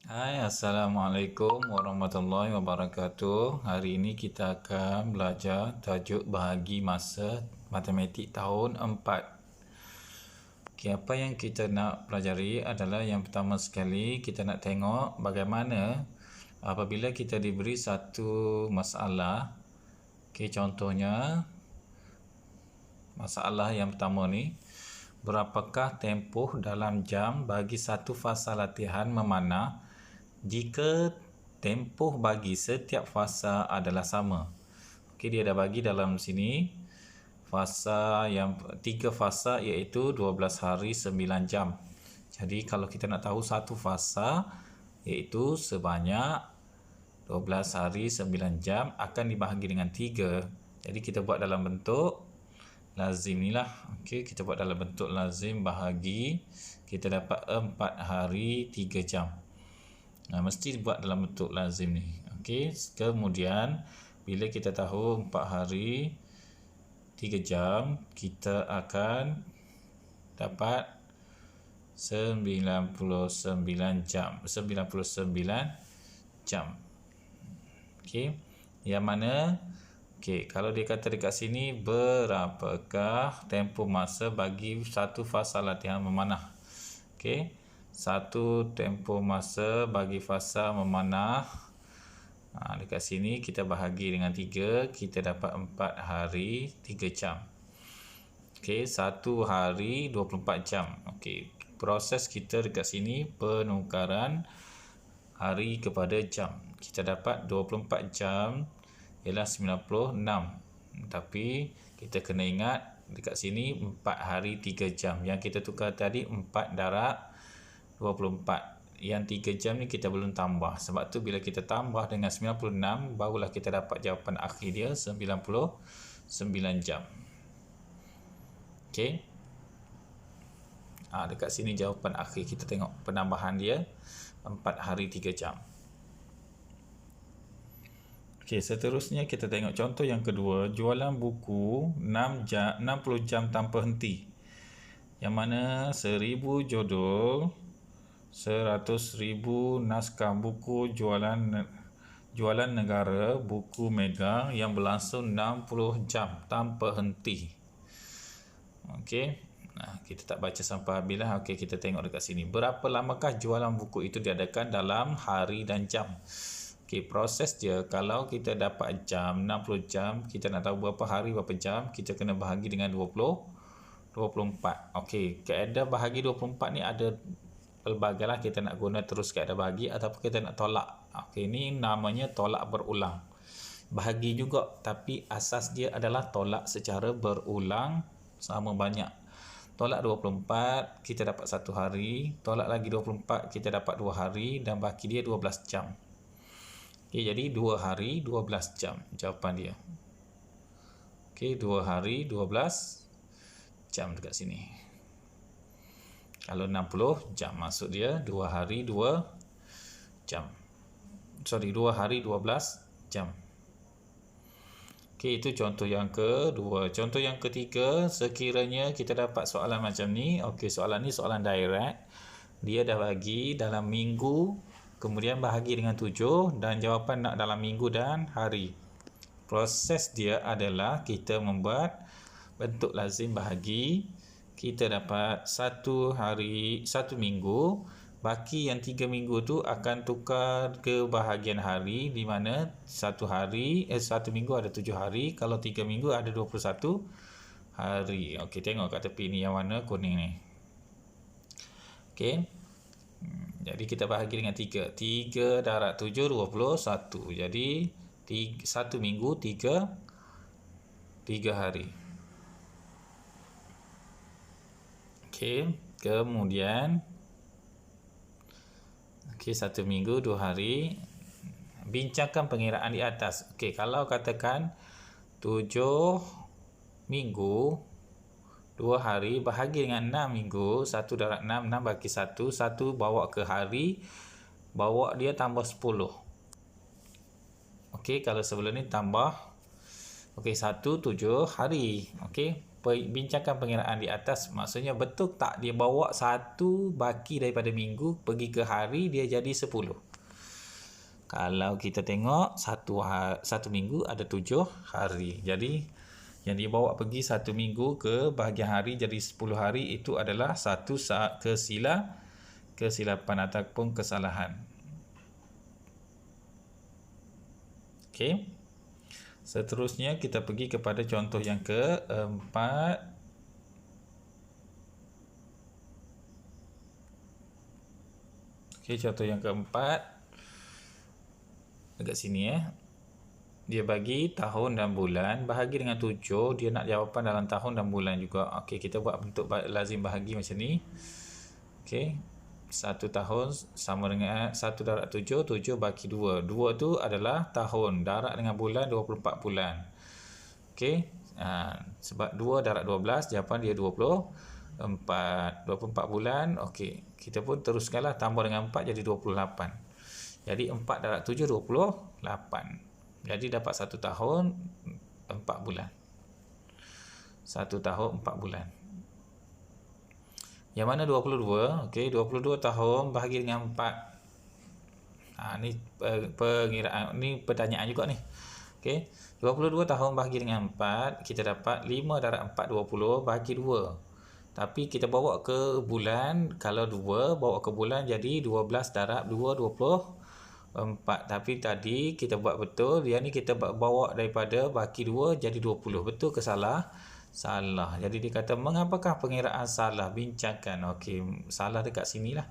Hai, Assalamualaikum warahmatullahi wabarakatuh. Hari ini kita akan belajar tajuk bahagi masa matematik tahun 4. Okey, apa yang kita nak pelajari adalah yang pertama sekali kita nak tengok bagaimana apabila kita diberi satu masalah. Okey, contohnya masalah yang pertama ni, berapakah tempoh dalam jam bagi satu fasa latihan memanah jika tempoh bagi setiap fasa adalah sama? Okey, dia dah bagi dalam sini fasa yang 3 fasa iaitu 12 hari 9 jam. Jadi kalau kita nak tahu satu fasa iaitu sebanyak 12 hari 9 jam akan dibahagi dengan 3. Jadi kita buat dalam bentuk lazim ni lah. Okey, kita buat dalam bentuk lazim bahagi, kita dapat 4 hari 3 jam. Mesti buat dalam bentuk lazim ni. Okey, kemudian bila kita tahu 4 hari 3 jam, kita akan dapat 99 jam. 99 jam. Okey, yang mana okey, kalau dia kata dekat sini berapakah tempoh masa bagi satu fasa latihan memanah. Okey, satu tempoh masa bagi fasa memanah. Dekat sini kita bahagi dengan 3, kita dapat 4 hari 3 jam. Okey, 1 hari 24 jam. Okey, proses kita dekat sini penukaran hari kepada jam. Kita dapat 24 jam ialah 96. Tapi kita kena ingat dekat sini 4 hari 3 jam. Yang kita tukar tadi 4 darab 24. Yang 3 jam ni kita belum tambah. Sebab tu bila kita tambah dengan 96 barulah kita dapat jawapan akhir dia 99 jam. Okey. Dekat sini jawapan akhir, kita tengok penambahan dia 4 hari 3 jam. Okey, seterusnya kita tengok contoh yang kedua, jualan buku 60 jam tanpa henti. Yang mana 1000 judul, 100,000 naskah buku jualan negara, buku megang yang berlangsung 60 jam tanpa henti. Okey, kita tak baca sampai habis lah. Okey, kita tengok dekat sini. Berapa lamakah jualan buku itu diadakan dalam hari dan jam? Okey, proses dia, kalau kita dapat jam 60 jam, kita nak tahu berapa hari berapa jam, kita kena bahagi dengan 24. Okey, kaedah bahagi 24 ni ada pelbagai lah. Kita nak guna terus kaedah bahagi ataupun kita nak tolak. Okey, ni namanya tolak berulang. Bahagi juga, tapi asas dia adalah tolak secara berulang sama banyak. Tolak 24, kita dapat 1 hari. Tolak lagi 24, kita dapat 2 hari. Dan baki dia 12 jam. Okey, jadi 2 hari 12 jam jawapan dia. Okey, 2 hari 12 jam dekat sini. Kalau 60 jam, maksud dia 2 hari 2 jam. 2 hari 12 jam. Okey, itu contoh yang kedua. Contoh yang ketiga, sekiranya kita dapat soalan macam ni. Okey, soalan ni soalan direct. Dia dah bagi dalam minggu, kemudian bahagi dengan 7 dan jawapan nak dalam minggu dan hari. Proses dia adalah kita membuat bentuk lazim bahagi. Kita dapat 1 hari 1 minggu, baki yang 3 minggu tu akan tukar ke bahagian hari, di mana 1 minggu ada 7 hari, kalau 3 minggu ada 21 hari. Okey, tengok kat tepi ni yang warna kuning ni. Okey, jadi kita bahagi dengan 3. 3 darab 7 21. Jadi 1 minggu 3 hari. Okey, kemudian 1 minggu 2 hari. Bincangkan pengiraan di atas. Okey, kalau katakan 7 minggu 2 hari bahagi dengan 6 minggu, 1 darab 6, 6 bagi 1, 1 bawa ke hari, bawa dia tambah 10. Okey, kalau sebelum ni tambah 1 7 hari. Okey, bincangkan pengiraan di atas, maksudnya betul tak dia bawa satu baki daripada minggu pergi ke hari dia jadi 10. Kalau kita tengok satu minggu ada 7 hari. Jadi yang dia bawa pergi satu minggu ke bahagian hari jadi 10 hari, itu adalah satu kesilapan ataupun kesalahan. Okey. Seterusnya kita pergi kepada contoh yang keempat. Okey, contoh yang keempat dekat sini dia bagi tahun dan bulan, bahagi dengan 7, dia nak jawapan dalam tahun dan bulan juga. Okey, kita buat bentuk lazim bahagi macam ni. Okey. 1 tahun sama dengan 1/7, 7 bagi 2. 2 tu adalah tahun, darab dengan bulan 24 bulan. Okey. Sebab 2/12, jawapan dia 24. 24 bulan. Okey. Kita pun teruskanlah, tambah dengan 4 jadi 28. Jadi 4/7 28. Jadi dapat 1 tahun 4 bulan. 1 tahun 4 bulan. Yang mana 22? Okey, 22 tahun bahagi dengan 4. Ni pengiraan, ni pertanyaan juga ni. Okey, 22 tahun bahagi dengan 4, kita dapat 5/4 20 bahagi 2. Tapi kita bawa ke bulan, kalau 2 bawa ke bulan jadi 12/2 24. Tapi tadi kita buat betul, yang ni kita bawa daripada baki 2 jadi 20. Betul ke salah? Salah. Jadi dia kata mengapakah pengiraan salah? Bincangkan. Okey, salah dekat sinilah.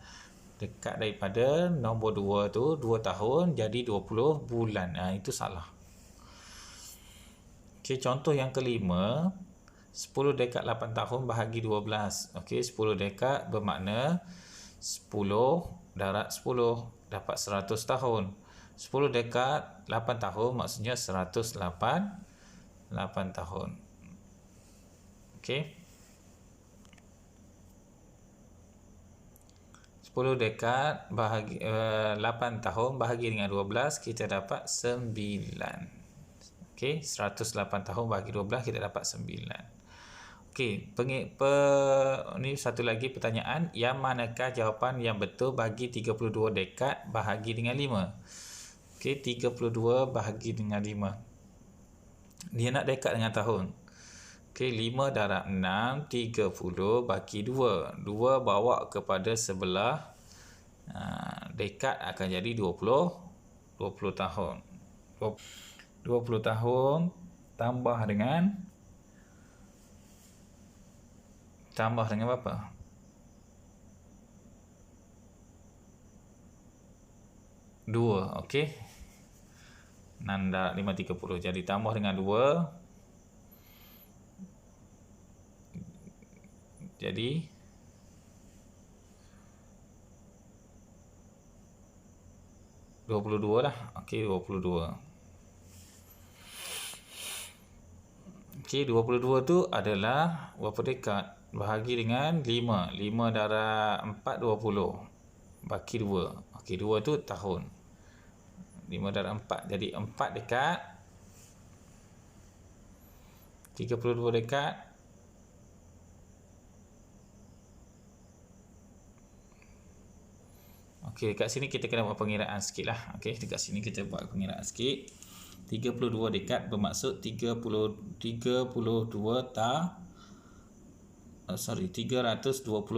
Dekat daripada nombor 2 tu, 2 tahun jadi 20 bulan. Itu salah. Okey, contoh yang kelima. 10 dekad 8 tahun bahagi 12. Okey, 10 dekad bermakna 10 darab 10 dapat 100 tahun. 10 dekad 8 tahun maksudnya 108 tahun. Okey. 10 dekad bahagi 8 tahun bahagi dengan 12, kita dapat 9. Okey, 108 tahun bahagi 12 kita dapat 9. Okey, ni satu lagi pertanyaan, yang manakah jawapan yang betul bagi 32 dekad bahagi dengan 5? Okey, 32 bahagi dengan 5. Dia nak dekad dengan tahun. Okey, 5/6 30 bagi 2. 2 bawa kepada sebelah dekad akan jadi 20 tahun. 20 tahun tambah dengan berapa? 2. Okey. 6/5 30. Jadi tambah dengan 2. Jadi 22 lah. Okey, 22. Okey, 22 tu adalah berapa dekad? Bahagi dengan 5. 5/4 20. Bagi 2. Okey, 2 tu tahun. 5/4. Jadi 4 dekad. 32 dekad. Okey, kat sini kita kena buat pengiraan sikit lah. Okey, dekat sini kita buat pengiraan sikit. 32 dekad bermaksud 320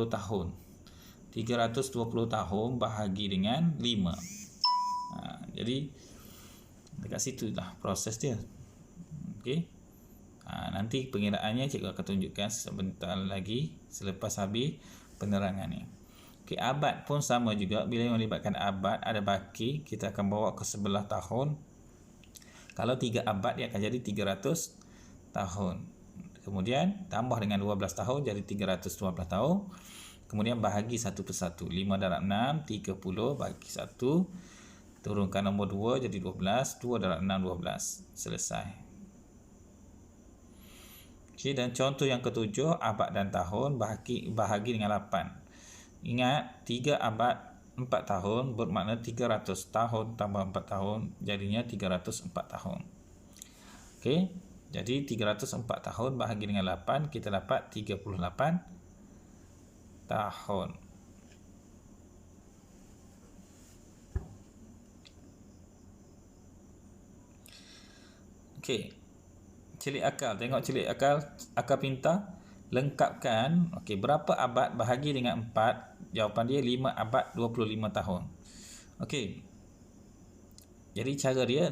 tahun. 320 tahun bahagi dengan 5. Jadi dekat situ lah proses dia. Okey. Nanti pengiraannya cikgu akan tunjukkan sebentar lagi selepas habis penerangan ni. Okey, abad pun sama juga. Bila melibatkan abad, ada baki, kita akan bawa ke sebelah tahun. Kalau 3 abad, dia akan jadi 300 tahun. Kemudian tambah dengan 12 tahun jadi 312 tahun. Kemudian bahagi satu persatu. 5/6 30 bagi 1. Turunkan nombor 2 jadi 12. 2/6 12. Selesai. Okey, dan contoh yang ketujuh, abad dan tahun bahagi dengan 8. Ingat, 3 abad 4 tahun bermakna 300 tahun tambah 4 tahun jadinya 304 tahun. Okey. Jadi 304 tahun bahagi dengan 8, kita dapat 38 tahun. Okey. Celik akal. Tengok celik akal, akal pintar. Lengkapkan. Okey, berapa abad bahagi dengan 4? Jawapan dia 5 abad 25 tahun. Okey. Jadi cara dia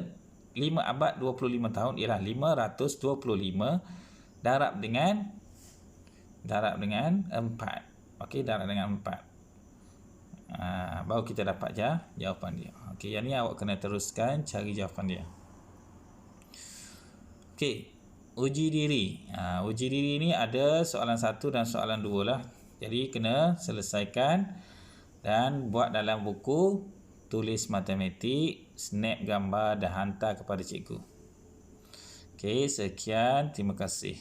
5 abad 25 tahun ialah 525 darab dengan 4. Okey, darab dengan 4. Baru kita dapat jawapan dia. Okey, yang ni awak kena teruskan cari jawapan dia. Okey, uji diri. Uji diri ni ada soalan 1 dan soalan 2 lah. Jadi kena selesaikan dan buat dalam buku, tulis matematik, snap gambar dan hantar kepada cikgu. Okey, sekian. Terima kasih.